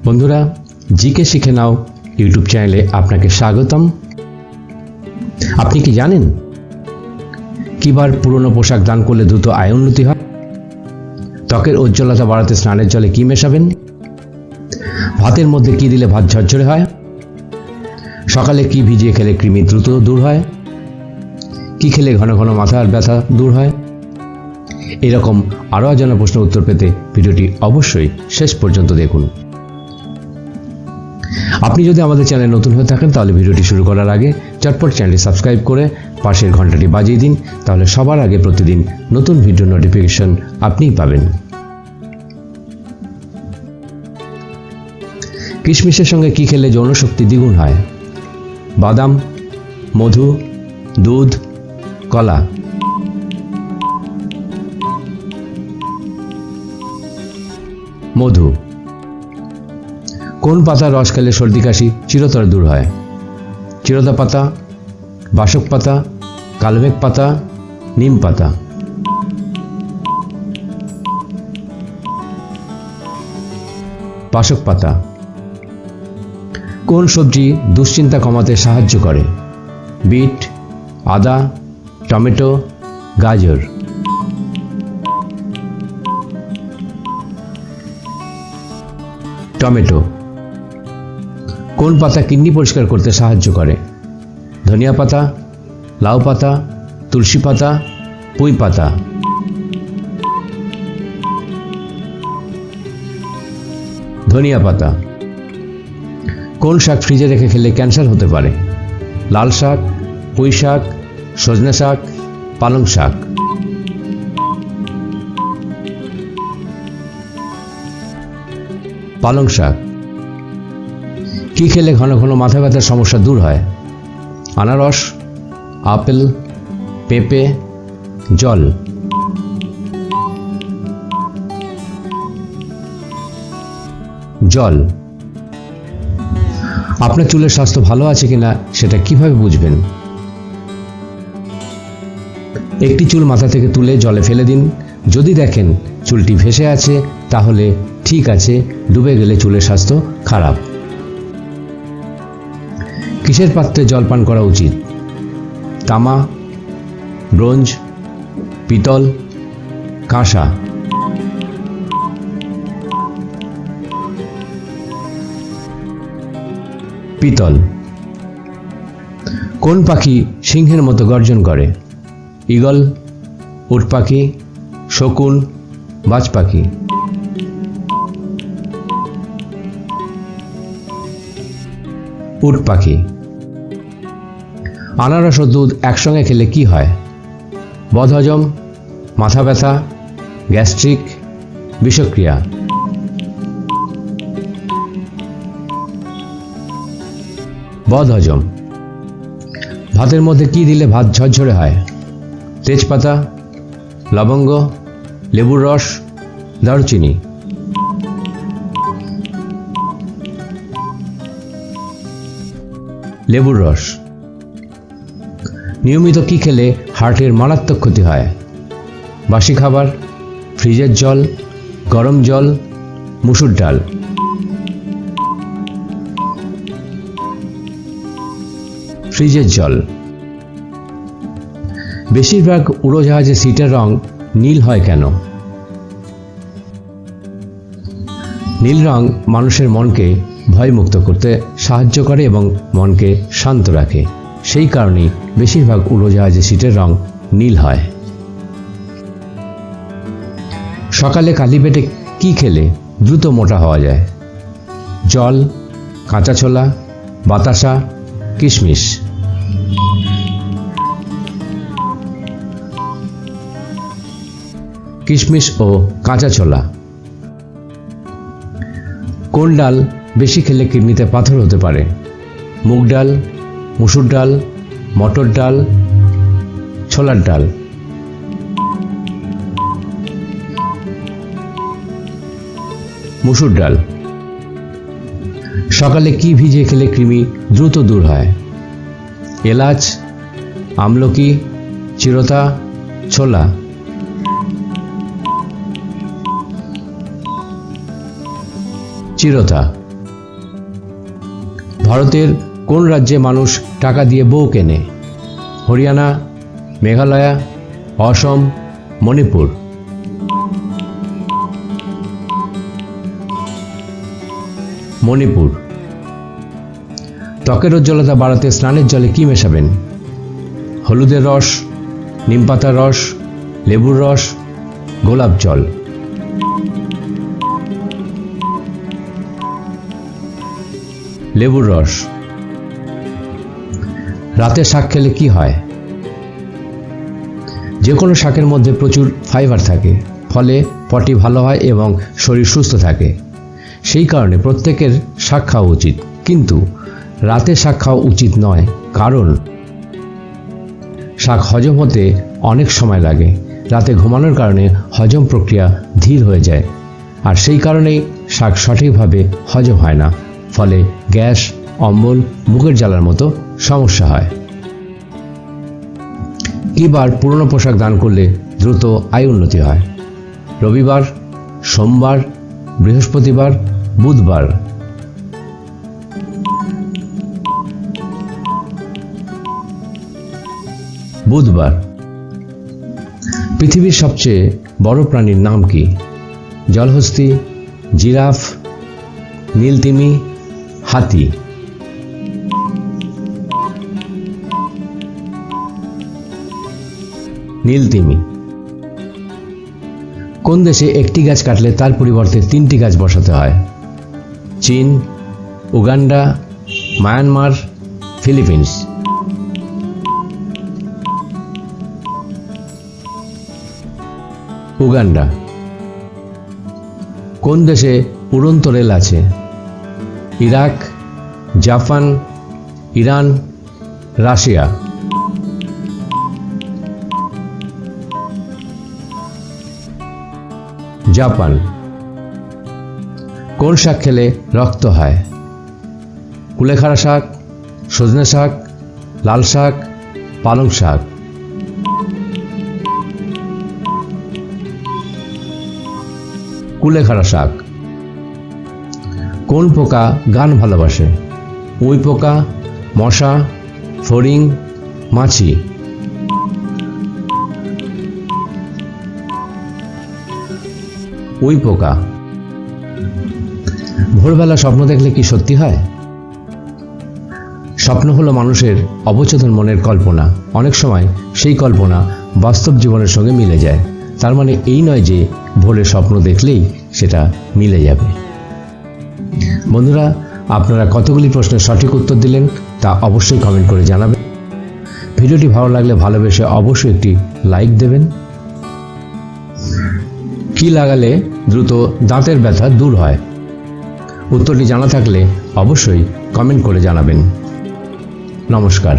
বন্ধুরা, জিকে শিখে নাও ইউটিউব চ্যানেলে আপনাকে স্বাগতম। আপনি কি জানেন কিবার পুরনো পোশাক দান করলে দ্রুত আয় উন্নতি হয়? ত্বকের উজ্জ্বলতা বাড়াতে স্নানের জলে কি মেশাবেন? ভাতের মধ্যে কি দিলে ভাত ঝরঝরে হয়? সকালে কি ভিজিয়ে খেলে কৃমি দ্রুত দূর হয়? কি খেলে ঘন ঘন মাথার ব্যথা দূর হয়? এরকম আরও অজানা প্রশ্নের উত্তর পেতে ভিডিওটি অবশ্যই শেষ পর্যন্ত দেখুন। আপনি যদি আমাদের চ্যানেলে নতুন হয়ে থাকেন তাহলে ভিডিওটি শুরু করার আগে চটপট চ্যানেলটি সাবস্ক্রাইব করে পাশের ঘন্টাটি বাজিয়ে দিন, তাহলে সবার আগে প্রতিদিন নতুন ভিডিও নোটিফিকেশন আপনিই পাবেন। কিশমিশের সঙ্গে কি খেলে যৌন শক্তি দ্বিগুণ হয়? বাদাম, মধু, দুধ, কলা। মধু। কোন পাতার রস খেলে সর্দি কাশি চিরতরে দূর হয়? চিরতা পাতা, বাসক পাতা, কালমেঘ পাতা, নিম পাতা। বাসক পাতা। কোন সবজি দুশ্চিন্তা কমাতে সাহায্য করে? বিট, আদা, টমেটো, গাজর। টমেটো। কোন পাতা কিডনি পরিষ্কার করতে সাহায্য করে? ধনিয়া পাতা, লাউ পাতা, তুলসী পাতা, পুঁই পাতা। ধনিয়া পাতা। কোন শাক ফ্রিজে রেখে খেলে ক্যান্সার হতে পারে? লাল শাক, পুঁই শাক, সজনে শাক, পালং শাক। পালং শাক। কি খেলে ঘন ঘন মাথা ব্যথার সমস্যা দূর হয়? আনারস, আপেল, পেঁপে, জল। জল। আপনার চুলের স্বাস্থ্য ভালো আছে কিনা সেটা কিভাবে বুঝবেন? একটি চুল মাথা থেকে তুলে জলে ফেলে দিন। যদি দেখেন চুলটি ভেসে আছে তাহলে ঠিক আছে, ডুবে গেলে চুলের স্বাস্থ্য খারাপ। কিসের পাত্রে জল পান করা উচিত? তামা, ব্রোঞ্জ, পিতল, কাঁসা। পিতল। কোন পাখি সিংহের মতো গর্জন করে? ঈগল, উট পাখি, শকুন, বাজ পাখি। উট পাখি। আনারস ও দুধ একসঙ্গে খেলে কি হয়? বদহজম, মাথা ব্যথা, গ্যাস্ট্রিক, বিষক্রিয়া। বদহজম। ভাতের মধ্যে কি দিলে ভাত ঝরঝরে হয়? তেজপাতা, লবঙ্গ, লেবুর রস, দারুচিনি। লেবুর রস। নিয়মিত কি খেলে হার্টের মারাত্মক ক্ষতি হয়? বাসি খাবার, ফ্রিজের জল, গরম জল, মুসুর ডাল। ফ্রিজের জল। বেশিরভাগ উড়োজাহাজে সিটের রং নীল হয় কেন? নীল রং মানুষের মনকে ভয়মুক্ত করতে সাহায্য করে এবং মনকে শান্ত রাখে। সেই কারণেই বেশিরভাগ উড়োজাহাজে সিটের রং নীল হয়। সকালে খালি পেটে কি খেলে দ্রুত মোটা হওয়া যায়? জল, কাঁচা ছোলা, বাতাসা, কিশমিশ। কিশমিশ ও কাঁচা ছোলা। কোন ডাল বেশি খেলে কিডনিতে পাথর হতে পারে? মুগ ডাল, মুসুর ডাল, মটর ডাল, ছোলার ডাল। মুসুর ডাল। সকালে কি ভিজিয়ে খেলে কৃমি দ্রুত দূর হয়? এলাচ, আমলকি, চিরতা, ছোলা। চিরতা। ভারতের কোন রাজ্যে মানুষ টাকা দিয়ে বউ কেনে? হরিয়ানা, মেঘালয়, অসম, মণিপুর। মণিপুর। ত্বকের উজ্জ্বলতা বাড়াতে স্নানের জলে কি মেশাবেন? হলুদের রস, নিমপাতার রস, লেবুর রস, গোলাপ জল। লেবুর রস। রাতে শাক খেলে কি হয়? যে কোনো শাকের মধ্যে প্রচুর ফাইবার থাকে, ফলে পটি ভালো হয় এবং শরীর সুস্থ থাকে। সেই কারণে প্রত্যেকের শাক খাওয়া উচিত, কিন্তু রাতে শাক খাওয়া উচিত নয়, কারণ শাক হজম হতে অনেক সময় লাগে। রাতে ঘুমানোর কারণে হজম প্রক্রিয়া ধীর হয়ে যায়, আর সেই কারণেই শাক সঠিকভাবে হজম হয় না, ফলে গ্যাস, অম্বল, বুকের জ্বালার মতো সমস্যা হয়। কি বার পুরনো পোশাক দান করলে দ্রুত আয় উন্নতি হয়? রবিবার, সোমবার, বৃহস্পতিবার, বুধবার। বুধবার। পৃথিবীর সবচেয়ে বড় প্রাণীর নাম কি? জলহস্তী, জিরাফ, নীলতিমি, হাতি। নীলতিমি। কোন দেশে একটি গাছ কাটলে তার পরিবর্তে 3টি গাছ বসাতে হয়? চীন, উগান্ডা, মায়ানমার, ফিলিপিন্স। উগান্ডা। কোন দেশে উড়ন্ত রেল আছে? Iraq, Japan, Iran, Russia. Japan. কোন শাক খেলে রক্ত হয়? কুলেখাড়া শাক, সজনে শাক, লাল শাক, পালং শাক। কুলেখাড়া শাক। কোন পোকা গান ভালোবাসে? উই পোকা, মশা, ফড়িং, মাছি। উই পোকা। ভোরবেলা স্বপ্ন দেখলে কি সত্যি হয়? স্বপ্ন হলো মানুষের অবচেতন মনের কল্পনা। অনেক সময় সেই কল্পনা বাস্তব জীবনের সঙ্গে মিলে যায়। তার মানে এই নয় যে ভোরে স্বপ্ন দেখলেই সেটা মিলে যাবে। বন্ধুরা, আপনারা কতগুলি প্রশ্নের সঠিক উত্তর দিলেন তা অবশ্যই কমেন্ট করে জানাবেন। ভিডিওটি ভালো লাগলে ভালোবেসে অবশ্যই একটি লাইক দেবেন। কি লাগালে দ্রুত দাঁতের ব্যথা দূর হয়? উত্তরটি জানা থাকলে অবশ্যই কমেন্ট করে জানাবেন। নমস্কার।